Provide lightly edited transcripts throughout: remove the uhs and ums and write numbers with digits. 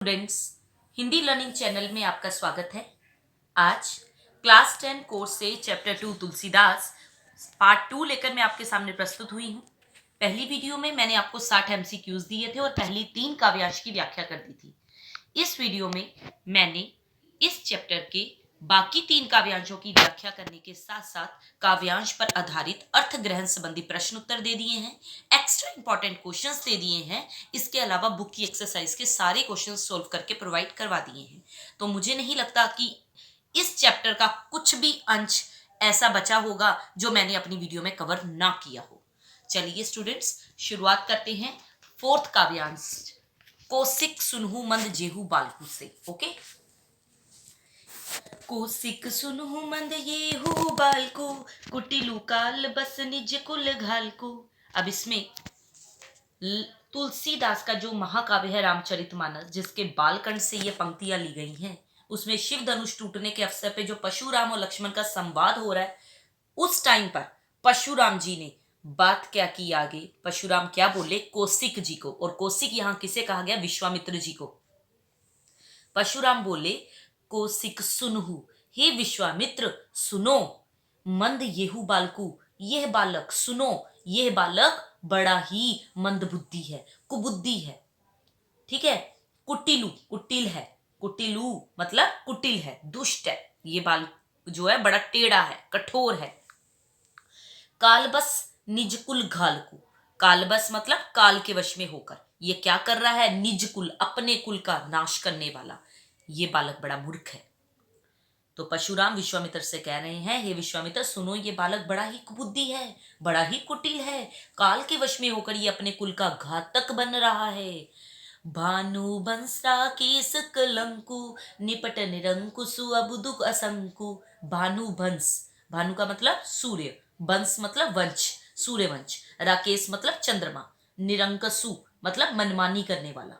Students, Hindi learning channel में आपका स्वागत है। आज क्लास 10 कोर्स से चैप्टर 2 तुलसीदास पार्ट 2 लेकर मैं आपके सामने प्रस्तुत हुई हूँ। पहली वीडियो में मैंने आपको 60 एमसीक्यूज दिए थे और पहली 3 काव्यांश की व्याख्या कर दी थी। इस वीडियो में मैंने इस चैप्टर के बाकी 3 काव्यांशों की व्याख्या करने के साथ साथ काव्यांश पर आधारित अर्थ ग्रहण संबंधी प्रश्न उत्तर दे दिए हैं, एक्स्ट्रा इंपॉर्टेंट क्वेश्चंस दे दिए हैं। इसके अलावा बुक की एक्सरसाइज के सारे क्वेश्चंस सोल्व करके प्रोवाइड करवा दिए हैं। तो मुझे नहीं लगता कि इस चैप्टर का कुछ भी अंश ऐसा बचा होगा जो मैंने अपनी वीडियो में कवर ना किया हो। चलिए स्टूडेंट्स, शुरुआत करते हैं फोर्थ काव्यांश कोसिक सुनहु मंद जेहू बालकू से। ओके, कोसिक सुनहु मंद येहू बालकू, कुटिलू काल बस निज कुल घालकू। अब इसमें तुलसीदास का जो महाकाव्य है रामचरितमानस, जिसके बालकंड से ये पंक्तियां ली गई हैं, उसमें शिव धनुष टूटने के अवसर पे जो परशुराम और लक्ष्मण का संवाद हो रहा है, उस टाइम पर परशुराम जी ने बात क्या की आगे। परशुराम क्या बोले कौशिक जी को, और कौशिक यहां किसे कहा गया? विश्वामित्र जी को। परशुराम बोले कौशिक सुनहु, हे विश्वामित्र सुनो, मंद येहू बालकू, यह बालक सुनो, यह बालक बड़ा ही मंद बुद्धि है, कुबुद्धि है। ठीक है, कुटिलू कुटिल है, कुटिलू मतलब कुटिल है, दुष्ट है। ये बाल जो है बड़ा टेढ़ा है, कठोर है। कालबस निज कुल घालकू, कालबस मतलब काल के वश में होकर ये क्या कर रहा है? निज कुल, अपने कुल का नाश करने वाला ये बालक बड़ा मूर्ख है। तो परशुराम विश्वामित्र से कह रहे हैं, हे विश्वामित्र सुनो, ये बालक बड़ा ही कुबुद्धि है, बड़ा ही कुटिल है, काल के वश में होकर ये अपने कुल का घातक बन रहा है। भानु बंसरा केस कलंकु, निपट निरंकुशु अबुदुक असंकु। भानु बंस, भानु का मतलब सूर्य, बंस मतलब वंश, सूर्य वंश। राकेश मतलब चंद्रमा, निरंकसु मतलब मनमानी करने वाला,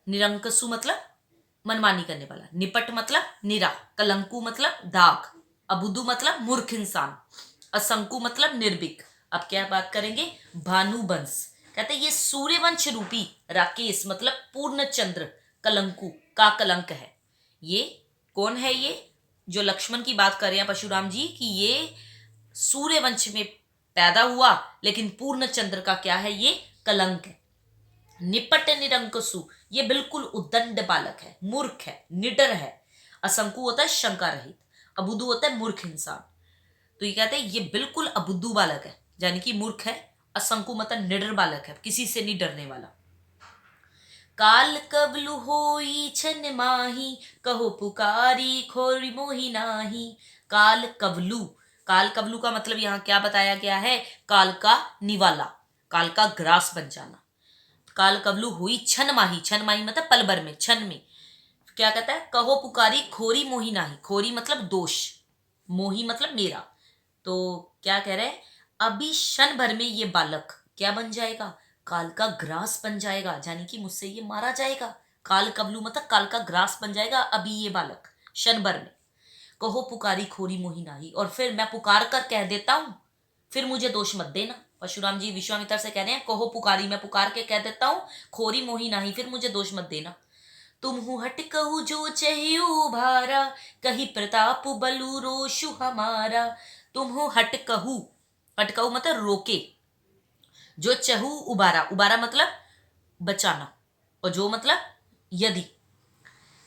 निरंकसु मतलब मनमानी करने वाला, निपट मतलब निरा, कलंकु मतलब दाग, अबुदु मतलब मूर्ख इंसान, असंकु मतलब निर्भीक। अब क्या बात करेंगे? भानुवंश, कहते ये सूर्यवंश रूपी राकेश मतलब पूर्ण चंद्र कलंकु का कलंक है। ये कौन है? ये जो लक्ष्मण की बात कर रहे हैं परशुराम जी कि ये सूर्यवंश में पैदा हुआ लेकिन पूर्ण चंद्र का क्या है? ये कलंक है। निपट निरंकुशु, ये बिल्कुल उद्दंड बालक है, मूर्ख है, निडर है। असंकु होता है शंका रहित, अबुद्धू होता है मूर्ख इंसान। तो ये कहते हैं ये बिल्कुल अबुद्धू बालक है, यानी कि मूर्ख है। असंकु मतलब निडर बालक है, किसी से नहीं डरने वाला। काल कबलु होई छन माही, कहो पुकारी खोरी मोही नाही। काल कबलु, काल कबलु का मतलब यहाँ क्या बताया गया है? काल का निवाला, काल का ग्रास बन जाना। काल कबलू हुई छन माही, छन माही मतलब पल भर में, छन में। क्या कहता है? कहो पुकारी खोरी मोही नाही, खोरी मतलब दोष, मोही मतलब मेरा। तो क्या कह रहे हैं? अभी क्षण भर में ये बालक क्या बन जाएगा? काल का ग्रास बन जाएगा, यानी कि मुझसे ये मारा जाएगा। काल कबलू मतलब काल का ग्रास बन जाएगा अभी ये बालक, क्षण भर में। कहो पुकारी खोरी मोही नाही, और फिर मैं पुकार कर कह देता हूं, फिर मुझे दोष मत देना। परशुराम जी विश्वामित्र से कह रहे हैं कहो पुकारी, मैं पुकार के कह देता हूं, खोरी मोही नाही, फिर मुझे दोष मत देना। तुम हट कहू जो चहियो भारा, कही प्रताप बलु रोषु हमारा। तुम हट कहू, हट कहू मतलब रोके, जो चहू उबारा, उबारा मतलब बचाना, और जो मतलब यदि।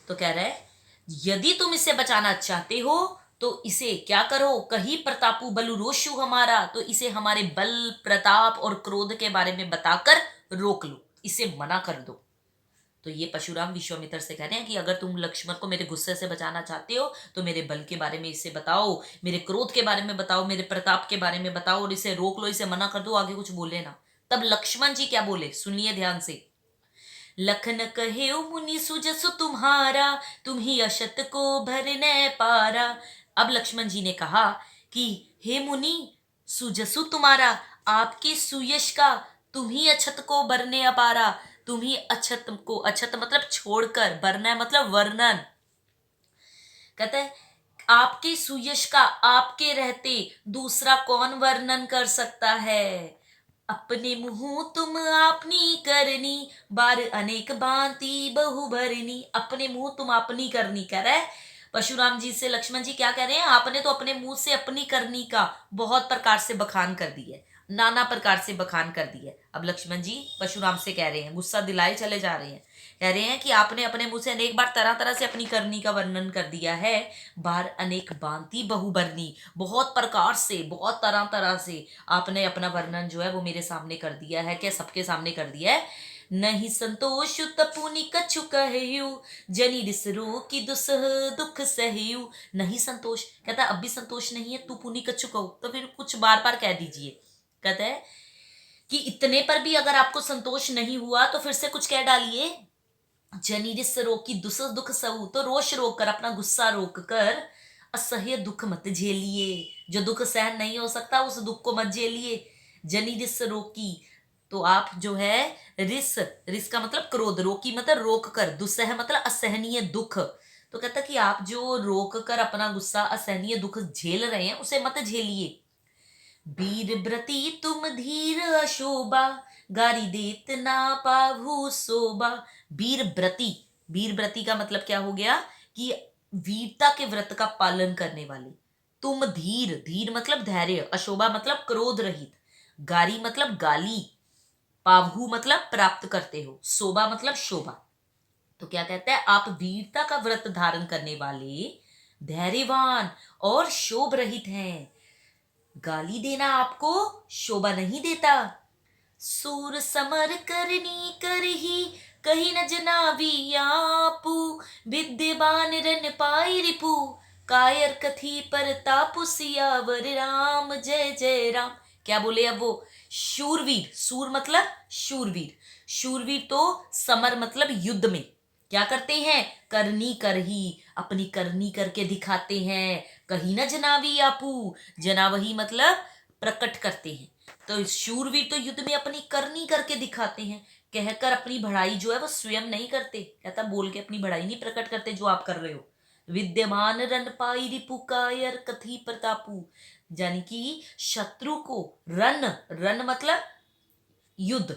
तो कह रहे हैं यदि तुम इसे बचाना चाहते हो तो इसे क्या करो? कही प्रतापु बलु रोषु हमारा, तो इसे हमारे बल प्रताप और क्रोध के बारे में बताकर रोक लो, इसे मना कर दो। तो ये परशुराम विश्वामित्र से कह रहे हैं कि अगर तुम लक्ष्मण को मेरे गुस्से से बचाना चाहते हो तो मेरे बल के बारे में इसे बताओ, मेरे क्रोध के बारे में बताओ, मेरे प्रताप के बारे में बताओ, और इसे रोक लो, इसे मना कर दो, आगे कुछ बोले ना। तब लक्ष्मण जी क्या बोले, सुनिए ध्यान से। लखन कहे मुनि सुजसु तुम्हारा, तुम ही अशत को भरने पारा। अब लक्ष्मण जी ने कहा कि हे मुनि, सुजसु तुम्हारा, आपके सुयश का तुम ही अछत को भरने अपारा। तुम ही अछत को, अछत मतलब छोड़कर, भरना मतलब वर्णन। कहते हैं आपके सुयश का आपके रहते दूसरा कौन वर्णन कर सकता है? अपने मुँह तुम आपनी करनी, बार अनेक भांति बहु भरनी। अपने मुँह तुम अपनी करनी, कह रहा है परशुराम जी से लक्ष्मण जी। क्या कह रहे हैं? आपने तो अपने मुंह से अपनी करनी का बहुत प्रकार से बखान कर दी है, नाना प्रकार से बखान कर दी है। अब लक्ष्मण जी परशुराम से कह रहे हैं, गुस्सा दिलाए चले जा रहे हैं, कह रहे हैं कि आपने अपने मुंह से अनेक बार तरह तरह से अपनी करनी का वर्णन कर दिया है। बार अनेक भांति बहुबरनी, बहुत प्रकार से, बहुत तरह तरह से आपने अपना वर्णन जो है वो मेरे सामने कर दिया है। क्या? सबके सामने कर दिया है। नहीं संतोष तपुनि कछु कहयु, जनि रिसरो की दुसह दुख सहयु। नहीं संतोष, कहता है अब भी संतोष नहीं है, तू पुनि कछु कहो, तो फिर कुछ बार बार कह दीजिए। कहता है कि इतने पर भी अगर आपको संतोष नहीं हुआ तो फिर से कुछ कह डालिए। जनिरिस रोकी दुस दुख सहु, तो रोष रोक कर, अपना गुस्सा रोक कर असह्य दुख मत झेलिए। जो दुख सहन नहीं हो सकता उस दुख को मत झेलिए। जनिरिस रोकी, तो आप जो है रिस, रिस का मतलब क्रोध, रोकी मतलब रोक कर, दुसह मतलब असहनीय दुख। तो कहता कि आप जो रोक कर अपना गुस्सा, असहनीय दुख झेल रहे हैं उसे मत झेलिए। वीर व्रती तुम धीर अशोभा, गारी देत ना पाभू शोभा। वीर व्रती, वीर व्रती का मतलब क्या हो गया कि वीरता के व्रत का पालन करने वाले। तुम धीर, धीर मतलब धैर्य, अशोभा मतलब क्रोध रहित, गारी मतलब गाली, पाभू मतलब प्राप्त करते हो, शोभा मतलब शोभा। तो क्या कहता है? आप वीरता का व्रत धारण करने वाले, धैर्यवान और शोभ रहित हैं। गाली देना आपको शोभा नहीं देता। सूर समर करनी करही, कही न जनावी आपू, विद्यमान रन पाई रिपु, कायर कथी पर तापु सियावर राम जय जय राम। क्या बोले अब वो? शूरवीर, सूर मतलब शूरवीर, शूरवीर तो समर मतलब युद्ध में क्या करते हैं? करनी करही, अपनी करनी करके दिखाते हैं। कहीं न जनावी आपू, जनावही मतलब प्रकट करते हैं। तो शूरवीर तो युद्ध में अपनी करनी करके दिखाते हैं, कहकर अपनी बढ़ाई जो है वो स्वयं नहीं करते। कहता बोल के अपनी बढ़ाई नहीं प्रकट करते जो आप कर रहे हो। विद्यमान रन पाई रिपु, कायर कथी प्रतापू, यानी कि शत्रु को रन, रन मतलब युद्ध,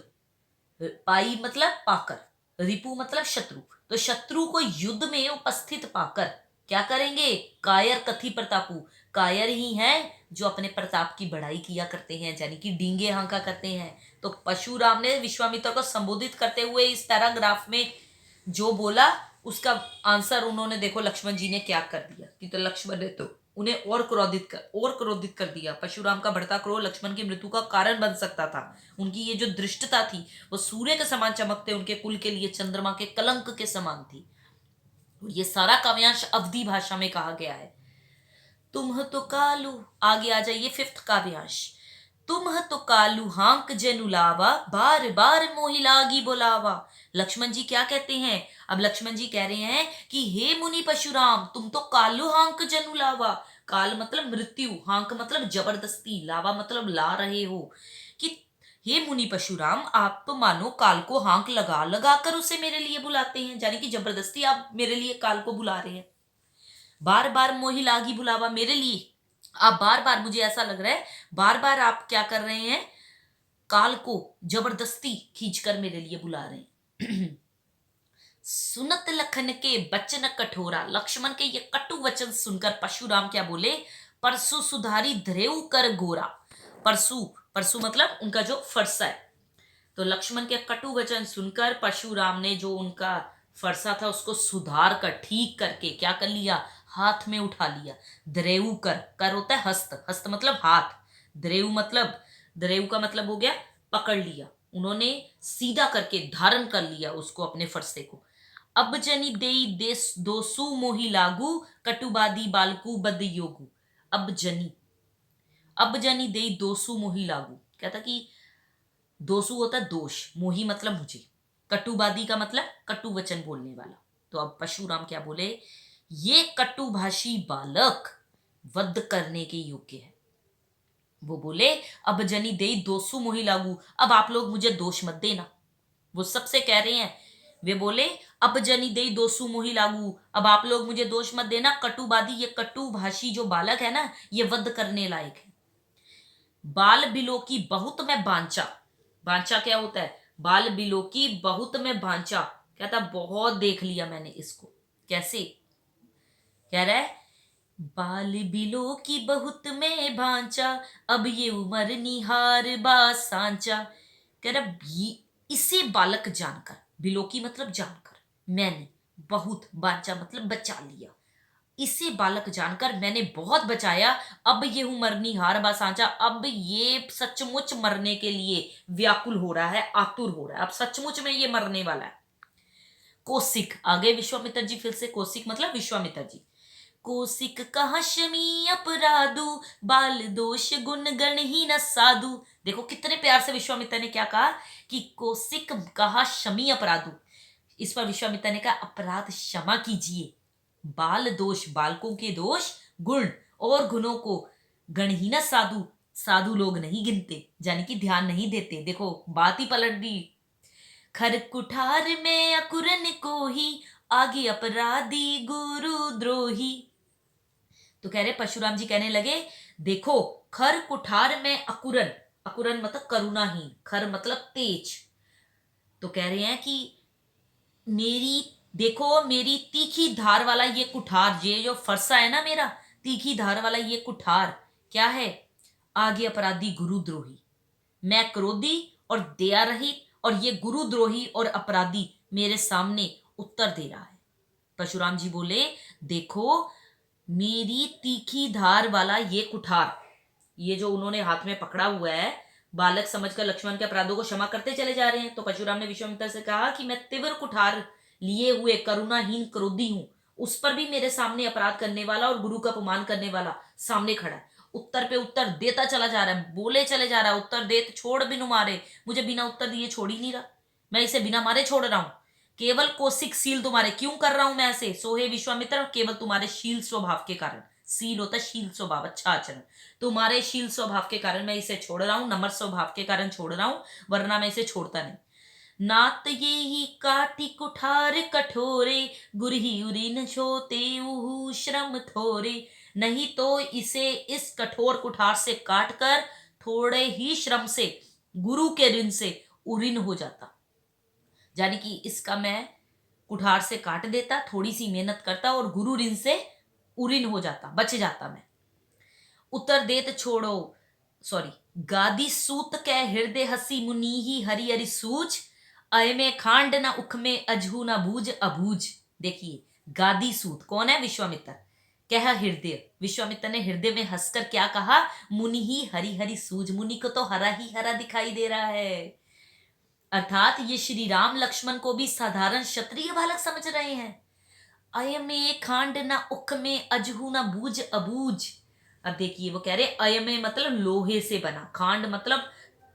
पाई मतलब पाकर, रिपु मतलब शत्रु, तो शत्रु को युद्ध में उपस्थित पाकर क्या करेंगे? कायर कथी प्रतापु, कायर ही हैं जो अपने प्रताप की बढ़ाई किया करते हैं, यानी कि डींगे हाँका करते हैं। तो परशुराम ने विश्वामित्र को संबोधित करते हुए इस पैराग्राफ में जो बोला उसका आंसर उन्होंने, देखो लक्ष्मण जी ने क्या कर दिया कि तो लक्ष्मण ने तो उन्हें और क्रोधित कर दिया। परशुराम का बढ़ता क्रोध लक्ष्मण की मृत्यु का कारण बन सकता था। उनकी ये जो दृष्टता थी वो सूर्य के समान चमकते, उनके कुल के लिए चंद्रमा के कलंक के समान थी। ये सारा काव्यांश अवधी भाषा में कहा गया है। तुम तो कालू, आगे आ जाइए फिफ्थ काव्यांश। तुम तो कालू हांक जनु लावा, बार बार मोहि लागी बोलावा। लक्ष्मण जी क्या कहते हैं? अब लक्ष्मण जी कह रहे हैं कि हे मुनि परशुराम, तुम तो कालू हांक जनु लावा, काल मतलब मृत्यु, हांक मतलब जबरदस्ती, लावा मतलब ला रहे हो, कि हे मुनि परशुराम आप तो मानो काल को हांक लगा लगा कर उसे मेरे लिए बुलाते हैं, यानी कि जबरदस्ती आप मेरे लिए काल को बुला रहे हैं। बार बार मोहि लागी बुलावा, मेरे लिए आप बार बार, मुझे ऐसा लग रहा है बार बार आप क्या कर रहे हैं? काल को जबरदस्ती खींचकर मेरे लिए बुला रहे हैं। सुनत लखन के बचन कठोरा, लक्ष्मण के ये कटु वचन सुनकर परशुराम क्या बोले? परसु सुधारी धरेऊ कर गोरा। परसु, परसु मतलब उनका जो फरसा है। तो लक्ष्मण के कटु वचन सुनकर परशुराम ने जो उनका फरसा था उसको सुधार कर, ठीक करके क्या कर लिया? हाथ में उठा लिया। द्रेऊ कर, कर होता है हस्त, हस्त मतलब हाथ, द्रेऊ मतलब, द्रेऊ का मतलब हो गया पकड़ लिया। उन्होंने सीधा करके धारण कर लिया उसको, अपने फरसे को। अब जनी देई देस दोसु मोहि लागू, कटुबादी बालकू बद योगू। अब जनी, अब जनी देई दोसु मोहि लागू, कहता कि दोसु होता है दोष, मोही मतलब मुझे, कटुवादी का मतलब कटु वचन बोलने वाला। तो अब परशुराम क्या बोले? ये कटुभाषी बालक वध करने के योग्य है। वो बोले अब जनी दे दोसु मोही लागू, अब आप लोग मुझे दोष मत देना। वो सबसे कह रहे हैं, वे बोले अब जनी दे दोसु मोही लागू, अब आप लोग मुझे दोष मत देना। कटुवादी, ये कटुभाषी जो बालक है ना, ये वध करने लायक है। बाल बिलो की बहुत मैं बांचा, भांचा क्या होता है? बाल बिलो की बहुत में भांचा, कहता बहुत देख लिया मैंने इसको। कैसे कह रहा है? बाल बिलो की बहुत में भांचा, अब ये उम्र निहार बा सांचा। कह रहा इसे बालक जानकर, बिलो की मतलब जानकर, मैंने बहुत, बांचा मतलब बचा लिया, इसे बालक जानकर मैंने बहुत बचाया। अब ये हूं मरनी हार बा सांचा, अब ये सचमुच मरने के लिए व्याकुल हो रहा है, आतुर हो रहा है, अब सचमुच में ये मरने वाला है। कौशिक, आगे विश्वामित्र जी फिर से, कौशिक मतलब विश्वामित्र जी। कौशिक कहा शमी अपराधु, बाल दोष गुण गण ही न साधु। देखो कितने प्यार से विश्वामित्र ने क्या कहा कि कौशिक कहा शमी अपराधु, इस पर विश्वामित्र ने कहा अपराध क्षमा कीजिए। बाल दोष, बालकों के दोष, गुण और गुणों को गणहीन साधु, साधु लोग नहीं गिनते, यानी कि ध्यान नहीं देते। देखो बात ही पलट दी। खर कुठार में अकुरन को ही, आगे अपराधी गुरु द्रोही। तो कह रहे परशुराम जी कहने लगे देखो खर कुठार में अकुरन, अकुरन मतलब करुणाहीन, खर मतलब तेज। तो कह रहे हैं कि मेरी, देखो मेरी तीखी धार वाला ये कुठार, ये जो फरसा है ना मेरा, तीखी धार वाला ये कुठार क्या है? आगे अपराधी गुरुद्रोही, मैं क्रोधी और दया रहित, और ये गुरुद्रोही और अपराधी मेरे सामने उत्तर दे रहा है। परशुराम जी बोले देखो मेरी तीखी धार वाला ये कुठार, ये जो उन्होंने हाथ में पकड़ा हुआ है, बालक समझकर लक्ष्मण के अपराधों को क्षमा करते चले जा रहे हैं। तो परशुराम ने विश्वामित्र से कहा कि मैं तीव्र कुठार लिए हुए करुणाहीन क्रोधी हूं, उस पर भी मेरे सामने अपराध करने वाला और गुरु का अपमान करने वाला सामने खड़ा है। उत्तर पे उत्तर देता चला जा रहा है, बोले चले जा रहा है, उत्तर देत छोड़ बिनु मारे, मुझे बिना उत्तर दिए छोड़ ही नहीं रहा, मैं इसे बिना मारे छोड़ रहा हूं। केवल कौशिक शील तुम्हारे, क्यों कर रहा हूं मैं ऐसे? सोहे विश्वामित्र, केवल तुम्हारे शील स्वभाव के कारण, शील होता है शील स्वभाव, अच्छा आचरण, तुम्हारे शील स्वभाव के कारण मैं इसे छोड़ रहा हूं, नम्र स्वभाव के कारण छोड़ रहा हूं, वरना मैं इसे छोड़ता नहीं। नात ये ही काटी कुठार कठोरे, गुरही उरी न छोते उहु श्रम थोरे। नहीं तो इसे इस कठोर कुठार से काट कर थोड़े ही श्रम से, गुरु के ऋण से उरीन हो जाता, यानी कि इसका मैं कुठार से काट देता, थोड़ी सी मेहनत करता और गुरु ऋण से उरीन हो जाता, बच जाता मैं। उत्तर देत छोड़ो, सॉरी, गादी सूत कै हृदय हसी मुनि ही हरि हरि सूझ, अय में खांड न उख में अजहू न बूझ अबूझ। देखिए गादी सूत कौन है? विश्वामित्र। कह हृदय, विश्वामित्र ने हृदय में हंसकर क्या कहा? मुनि ही हरि हरि सूझ, मुनि को तो हरा ही हरा दिखाई दे रहा है, अर्थात ये श्री राम लक्ष्मण को भी साधारण क्षत्रिय बालक समझ रहे हैं। अय में खांड न उख में अजहू न बूझ अबूझ। अब देखिए वो कह रहे अय में मतलब लोहे से बना, खांड मतलब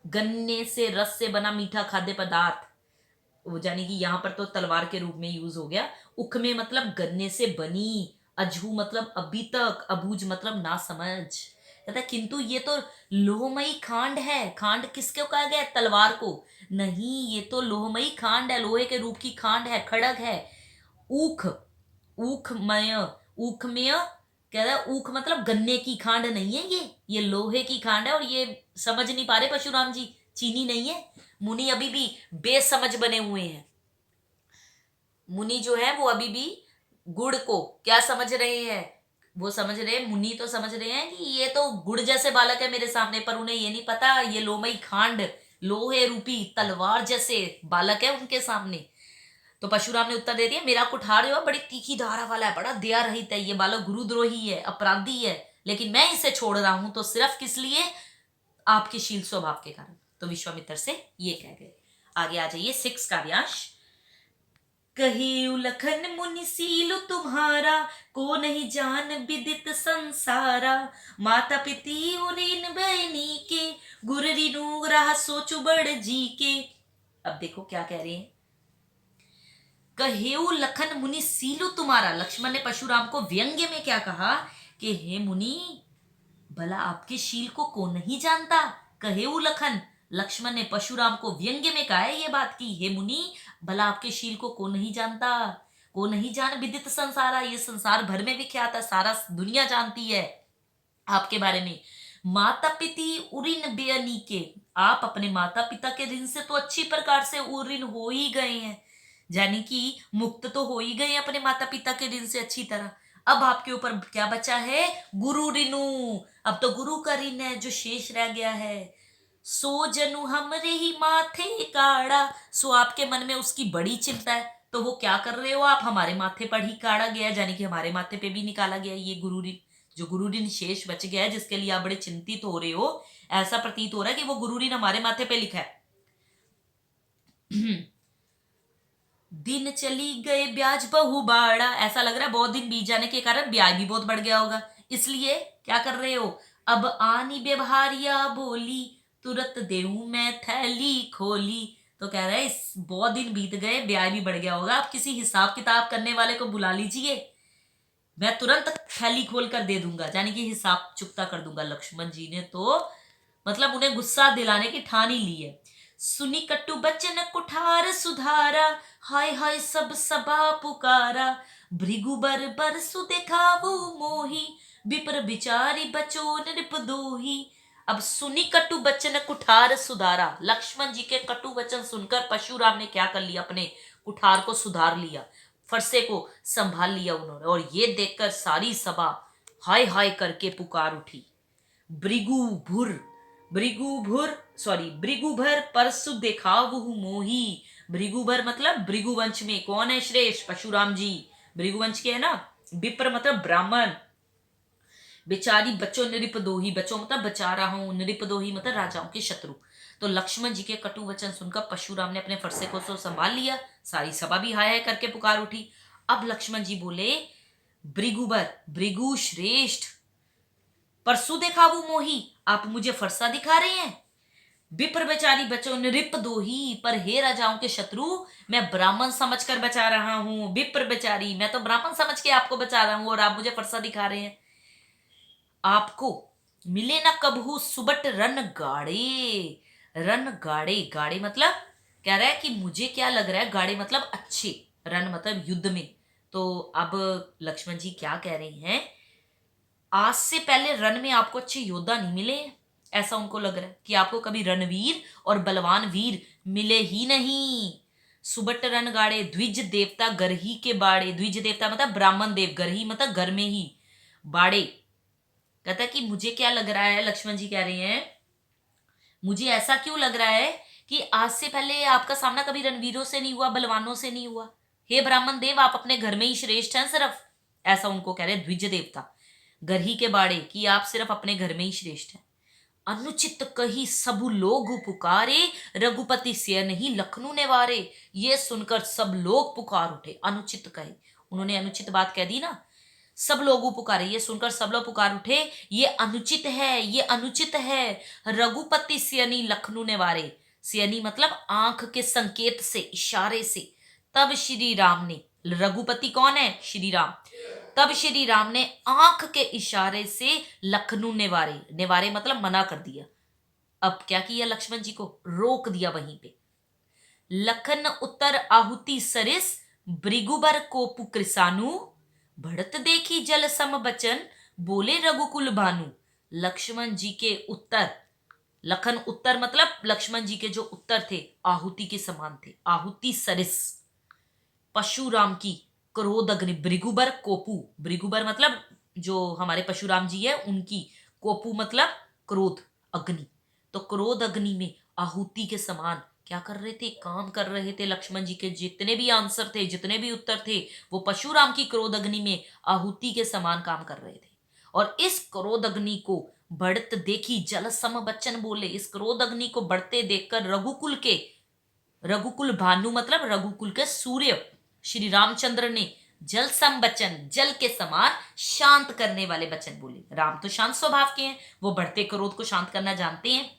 गन्ने से रस से बना मीठा खाद्य पदार्थ, वो जाने कि यहाँ पर तो तलवार के रूप में यूज हो गया। उख में मतलब गन्ने से बनी, अजहू मतलब अभी तक, अबूझ मतलब ना समझ। कहता किंतु ये तो लोहमयी खांड है। खांड किसको कहा गया? तलवार को नहीं, ये तो लोहमयी खांड है, लोहे के रूप की खांड है, खड़ग है। ऊख, ऊखमय, ऊखमय कह रहा है, ऊख मतलब गन्ने की खांड नहीं है, ये लोहे की खांड है। और ये समझ नहीं पा रहे परशुराम जी, चीनी नहीं है। मुनि अभी भी बेसमझ बने हुए हैं। मुनि जो है वो अभी भी गुड़ को क्या समझ रहे हैं? वो समझ रहे हैं, मुनि तो समझ रहे हैं कि ये तो गुड़ जैसे बालक है मेरे सामने, पर उन्हें ये नहीं पता ये लोमई खांड, लोहे रूपी तलवार जैसे बालक है उनके सामने। तो परशुराम ने उत्तर दे दिया मेरा कुठार जो है बड़ी तीखी धारा वाला है, बड़ा दया रहित है, ये बालक गुरुद्रोही है, अपराधी है, लेकिन मैं इसे छोड़ रहा हूं तो सिर्फ किस लिए? आपके शील स्वभाव के कारण। तो विश्वामित्र से ये कह गए। आगे आ जाइए 6 काव्यांश। कही उलखन मुनि सीलु तुम्हारा, को नहीं जान विदित संसारा, माता पिती उरीन बहनी के, गुर रिनु रहा सोचु बड़ जी के। अब देखो क्या कह रहे हैं, कहेऊ लखन मुनि सीलु तुम्हारा। लक्ष्मण ने परशुराम को व्यंग्य में क्या कहा कि हे मुनि, भला आपके शील को नहीं जानता? कहेऊ लखन, लक्ष्मण ने परशुराम को व्यंग्य में कहा है ये बात की हे मुनि, भला आपके शील को नहीं जानता? को नहीं जान विदित संसारा, ये संसार भर में विख्यात है, सारा दुनिया जानती है आपके बारे में। माता पिती उरिन बेअनी के, आप अपने माता पिता के ऋण से तो अच्छी प्रकार से ऋण हो ही गए हैं, यानी कि मुक्त तो हो ही गए हैं अपने माता पिता के ऋण से अच्छी तरह। अब आपके ऊपर क्या बचा है? गुरु ऋणु। अब तो गुरु का ऋण है जो शेष रह गया है। सो जनु हमरे ही माथे काड़ा। सो आपके मन में उसकी बड़ी चिंता है, तो वो क्या कर रहे हो आप? हमारे माथे पर ही काढ़ा गया, यानी कि हमारे माथे पे भी निकाला गया ये गुरु ऋण। जो गुरु ऋण शेष बच गया है, जिसके लिए आप बड़े चिंतित हो रहे हो, ऐसा प्रतीत हो रहा है कि वो गुरु ऋण हमारे माथे पे लिखा है। दिन चली गए ब्याज बहु बाड़ा। ऐसा लग रहा है बहुत दिन बीत जाने के कारण ब्याज भी बहुत बढ़ गया होगा, इसलिए क्या कर रहे हो? अब आनी व्यवहारिया बोली, तुरंत देऊं मैं थैली खोली। तो कह रहे हैं इस बहुत दिन बीत गए, ब्याज भी बढ़ गया होगा, आप किसी हिसाब किताब करने वाले को बुला लीजिए, मैं तुरंत थैली खोल कर दे दूंगा, यानी कि हिसाब चुकता कर दूंगा। लक्ष्मण जी ने तो मतलब उन्हें गुस्सा दिलाने की ठान ही ली है। सुनी कटु बचन कुठार सुधारा, हाय हाय सब सबा पुकारा। भृगुबर बरसु देखावु मोही, विप्र बिचारी बचो नृप दोही। अब सुनी कटु बचन कुठार सुधारा, लक्ष्मण जी के कटु वचन सुनकर परशुराम ने क्या कर लिया? अपने कुठार को सुधार लिया, फरसे को संभाल लिया उन्होंने। और ये देखकर सारी सभा हाय हाय करके पुकार उठी। भृगुभुर भृगुभुर सॉरी भृगुभर परसु देखावहु मोही। भृगुभर मतलब भृगुवंश में कौन है श्रेष्ठ? परशुराम जी भृगुवंश के है ना। विप्र मतलब ब्राह्मण, बेचारी बच्चों नृपदोही, बच्चों मतलब बचा रहा हूं, नृपदोही मतलब राजाओं के शत्रु। तो लक्ष्मण जी के कटु वचन सुनकर परशुराम ने अपने फरसे को तो संभाल लिया, सारी सभा भी हाय हाय करके पुकार उठी। अब लक्ष्मण जी बोले, भृगुबर भृगु श्रेष्ठ, परसु देखावू मोही, आप मुझे फरसा दिखा रहे हैं। विप्र बेचारी बचो नृप दोही, पर हे राजाओं के शत्रु, मैं ब्राह्मण समझकर बचा रहा हूं। विप्र बेचारी, मैं तो ब्राह्मण समझ के आपको बचा रहा हूं और आप मुझे फरसा दिखा रहे हैं। आपको मिले ना कबहू सुबट रन गाड़े। रन गाड़े, गाड़े मतलब कह रहा है कि मुझे क्या लग रहा है, गाड़े मतलब अच्छे, रन मतलब युद्ध में। तो अब लक्ष्मण जी क्या कह रहे हैं? आज से पहले रन में आपको अच्छे योद्धा नहीं मिले, ऐसा उनको लग रहा है कि आपको कभी रणवीर और बलवान वीर मिले ही नहीं। सुबट रन गाड़े, द्विज देवता गरही के बाड़े। द्विज देवता मतलब ब्राह्मण देव, गरही मतलब घर में ही, बाड़े कहता है कि मुझे क्या लग रहा है, लक्ष्मण जी कह रहे हैं मुझे ऐसा क्यों लग रहा है कि आज से पहले आपका सामना कभी रणवीरों से नहीं हुआ, बलवानों से नहीं हुआ। हे ब्राह्मण देव, आप अपने घर में ही श्रेष्ठ हैं सिर्फ, ऐसा उनको कह रहे हैं द्विज देवता गरही के बाड़े, कि आप सिर्फ अपने घर में ही श्रेष्ठ हैं। अनुचित कही सबु लोग पुकारे, रघुपति से नहीं लखनऊ नेवारे। ये सुनकर सब लोग पुकार उठे। अनुचित कहे, उन्होंने अनुचित बात कह दी ना, सब लोगों पुकारे, ये सुनकर सब लोग पुकार उठे, ये अनुचित है, ये अनुचित है। रघुपति सियनी लखनऊ नेवारे, सियनी मतलब आंख के संकेत से, इशारे से। तब श्री राम ने, रघुपति कौन है? श्री राम। तब श्री राम ने आंख के इशारे से लखनऊ नेवारे, नेवारे मतलब मना कर दिया। अब क्या किया लक्ष्मण जी को? रोक दिया वहीं पे। लखन उत्तर आहुति सरिस, भृगुबर कोपु कृसानु। बढ़त देखी जल सम बचन, बोले रघुकुल भानु। लक्ष्मण जी के उत्तर, लखन उत्तर मतलब लक्ष्मण जी के जो उत्तर थे आहुति के समान थे, आहुति सरिस। परशुराम की क्रोध अग्नि, भृगुबर कोपु, भृगुबर मतलब जो हमारे परशुराम जी है उनकी, कोपु मतलब क्रोध अग्नि। तो क्रोध अग्नि में आहुति के समान क्या कर रहे थे? काम कर रहे थे। लक्ष्मण जी के जितने भी आंसर थे, जितने भी उत्तर थे, वो परशुराम की क्रोध अग्नि में आहुति के समान काम कर रहे थे। और इस क्रोध अग्नि को बढ़त देखी जल सम बच्चन बोले, इस क्रोध अग्नि को बढ़ते देखकर रघुकुल के, रघुकुल भानु मतलब रघुकुल के सूर्य श्री रामचंद्र ने जल सम बचन, जल के समान शांत करने वाले वचन बोले। राम तो शांत स्वभाव के हैं, वो बढ़ते क्रोध को शांत करना जानते हैं।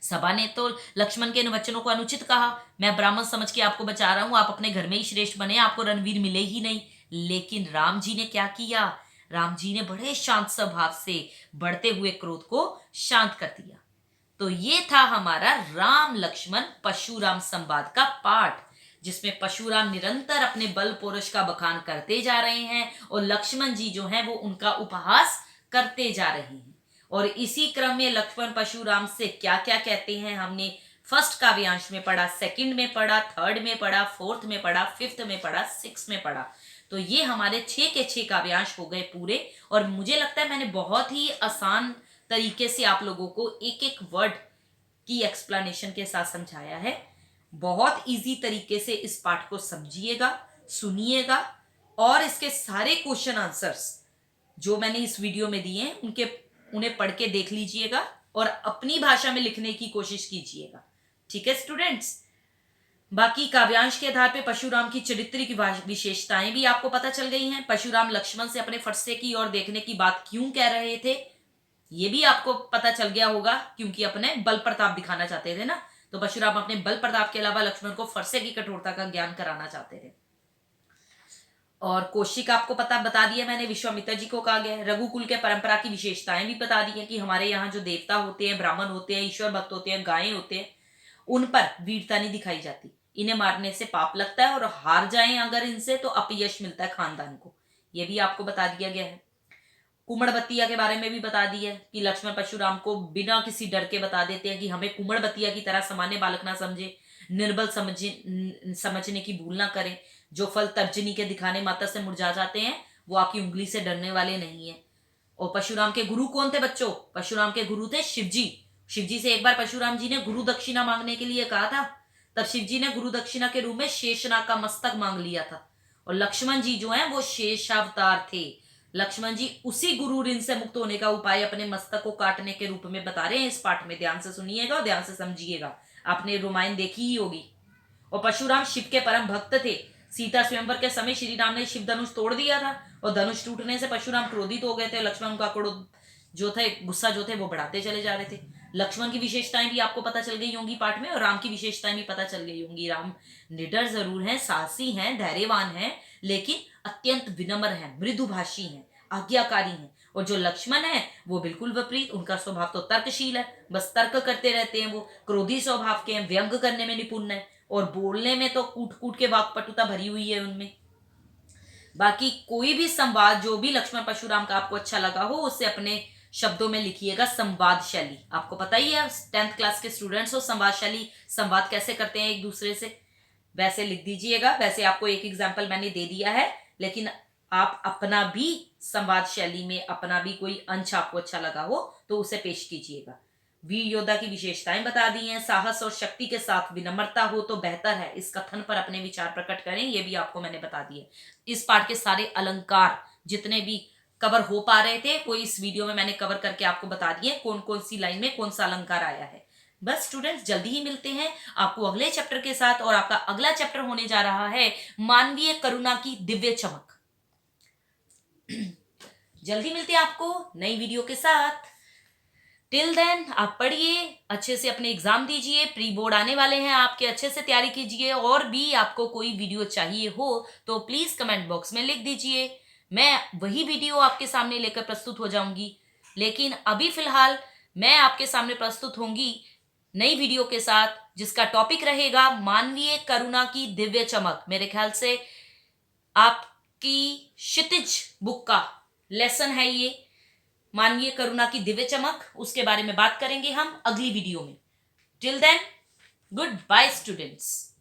सभा ने तो लक्ष्मण के इन वचनों को अनुचित कहा, मैं ब्राह्मण समझ के आपको बचा रहा हूं, आप अपने घर में ही श्रेष्ठ बने, आपको रणवीर मिले ही नहीं। लेकिन राम जी ने क्या किया? राम जी ने बड़े शांत स्वभाव से बढ़ते हुए क्रोध को शांत कर दिया। तो ये था हमारा राम लक्ष्मण परशुराम संवाद का पाठ, जिसमें परशुराम निरंतर अपने बल पौरुष का बखान करते जा रहे हैं और लक्ष्मण जी जो हैं वो उनका उपहास करते जा रहे हैं। और इसी क्रम में लक्ष्मण परशुराम से क्या क्या कहते हैं हमने फर्स्ट काव्यांश में पढ़ा, सेकंड में पढ़ा, थर्ड में पढ़ा, फोर्थ में पढ़ा, फिफ्थ में पढ़ा, सिक्स में पढ़ा। तो ये हमारे 6 के 6 काव्यांश हो गए पूरे। और मुझे लगता है मैंने बहुत ही आसान तरीके से आप लोगों को एक एक वर्ड की एक्सप्लेनेशन के साथ समझाया है। बहुत इजी तरीके से इस पाठ को समझिएगा, सुनिएगा और इसके सारे क्वेश्चन आंसर्स जो मैंने इस वीडियो में दिए हैं उन्हें पढ़ के देख लीजिएगा और अपनी भाषा में लिखने की कोशिश कीजिएगा। ठीक है स्टूडेंट्स, बाकी काव्यांश के आधार पे परशुराम की चरित्र की विशेषताएं भी आपको पता चल गई हैं। परशुराम लक्ष्मण से अपने फरसे की ओर देखने की बात क्यों कह रहे थे ये भी आपको पता चल गया होगा, क्योंकि अपने बल प्रताप दिखाना चाहते थे ना। तो परशुराम अपने बल प्रताप के अलावा लक्ष्मण को फरसे की कठोरता का ज्ञान कराना चाहते थे। और कौशिक आपको बता दिया मैंने, विश्वामित्र जी को कहा गया है। रघुकुल के परंपरा की विशेषताएं भी बता दी है कि हमारे यहाँ जो देवता होते हैं, ब्राह्मण होते हैं, ईश्वर भक्त होते हैं, गायें होते हैं, उन पर वीरता नहीं दिखाई जाती। इन्हें मारने से पाप लगता है और हार जाएं अगर इनसे तो अपयश मिलता है खानदान को। ये भी आपको बता दिया गया है। कुमड़बत्तिया के बारे में भी बता दिया है कि लक्ष्मण परशुराम को बिना किसी डर के बता देते हैं कि हमें कुमड़बत्तिया की तरह सामान्य बालक ना समझे, निर्बल समझने की भूल ना करें। जो फल तर्जनी के दिखाने मात्र से मुरझा जाते हैं वो आपकी उंगली से डरने वाले नहीं है। और परशुराम के गुरु कौन थे बच्चों? परशुराम के गुरु थे शिवजी। शिवजी से एक बार परशुराम जी ने गुरु दक्षिणा मांगने के लिए कहा था, तब शिवजी ने गुरु दक्षिणा के रूप में शेषनाग का मस्तक मांग लिया था। और लक्ष्मण जी जो है वो शेषावतार थे। लक्ष्मण जी उसी गुरु ऋण से मुक्त होने का उपाय अपने मस्तक को काटने के रूप में बता रहे हैं इस पाठ में। ध्यान से सुनिएगा और ध्यान से समझिएगा, आपने रामायण देखी ही होगी। और परशुराम शिव के परम भक्त थे। सीता स्वयंवर के समय श्री राम ने शिव धनुष तोड़ दिया था और धनुष टूटने से परशुराम क्रोधित हो गए थे। लक्ष्मण का क्रोध जो थे, गुस्सा जो थे वो बढ़ाते चले जा रहे थे। लक्ष्मण की विशेषताएं भी आपको पता चल गई होंगी पाठ में, और राम की विशेषताएं भी पता चल गई होंगी। राम निडर जरूर हैं, साहसी हैं, धैर्यवान हैं, लेकिन अत्यंत विनम्र हैं, मृदुभाषी हैं, आज्ञाकारी हैं। और जो लक्ष्मण है वो बिल्कुल विपरीत, उनका स्वभाव तो तर्कशील है, बस तर्क करते रहते हैं। वो क्रोधी स्वभाव के हैं, व्यंग करने में निपुण है और बोलने में तो कूट कूट के वाक्पटुता भरी हुई है उनमें। बाकी कोई भी संवाद जो भी लक्ष्मण परशुराम का आपको अच्छा लगा हो उसे अपने शब्दों में लिखिएगा। संवाद शैली आपको पता ही है, 10th क्लास के स्टूडेंट्स हो, संवाद शैली, संवाद कैसे करते हैं एक दूसरे से, वैसे लिख दीजिएगा। वैसे आपको एक एग्जाम्पल मैंने दे दिया है, लेकिन आप अपना भी संवाद शैली में अपना भी कोई अंश आपको अच्छा लगा हो तो उसे पेश कीजिएगा। वीर योद्धा की विशेषताएं बता दी हैं। साहस और शक्ति के साथ विनम्रता हो तो बेहतर है, इस कथन पर अपने विचार प्रकट करें, ये भी आपको मैंने बता दिए। इस पाठ के सारे अलंकार जितने भी कवर हो पा रहे थे वो इस वीडियो में मैंने कवर करके आपको बता दिए, कौन कौन सी लाइन में कौन सा अलंकार आया है। बस स्टूडेंट्स, जल्दी ही मिलते हैं आपको अगले चैप्टर के साथ, और आपका अगला चैप्टर होने जा रहा है मानवीय करुणा की दिव्य चमक। जल्दी मिलते हैं आपको नई वीडियो के साथ। टिल देन आप पढ़िए, अच्छे से अपने एग्जाम दीजिए, प्री बोर्ड आने वाले हैं आपके, अच्छे से तैयारी कीजिए। और भी आपको कोई वीडियो चाहिए हो तो प्लीज कमेंट बॉक्स में लिख दीजिए, मैं वही वीडियो आपके सामने लेकर प्रस्तुत हो जाऊंगी। लेकिन अभी फिलहाल मैं आपके सामने प्रस्तुत होंगी नई वीडियो के साथ, जिसका टॉपिक रहेगा मानवीय करुणा की दिव्य चमक। मेरे ख्याल से आपकी क्षितिज बुक का लेसन है ये, मानवीय करुणा की दिव्य चमक। उसके बारे में बात करेंगे हम अगली वीडियो में। Till then, good bye students.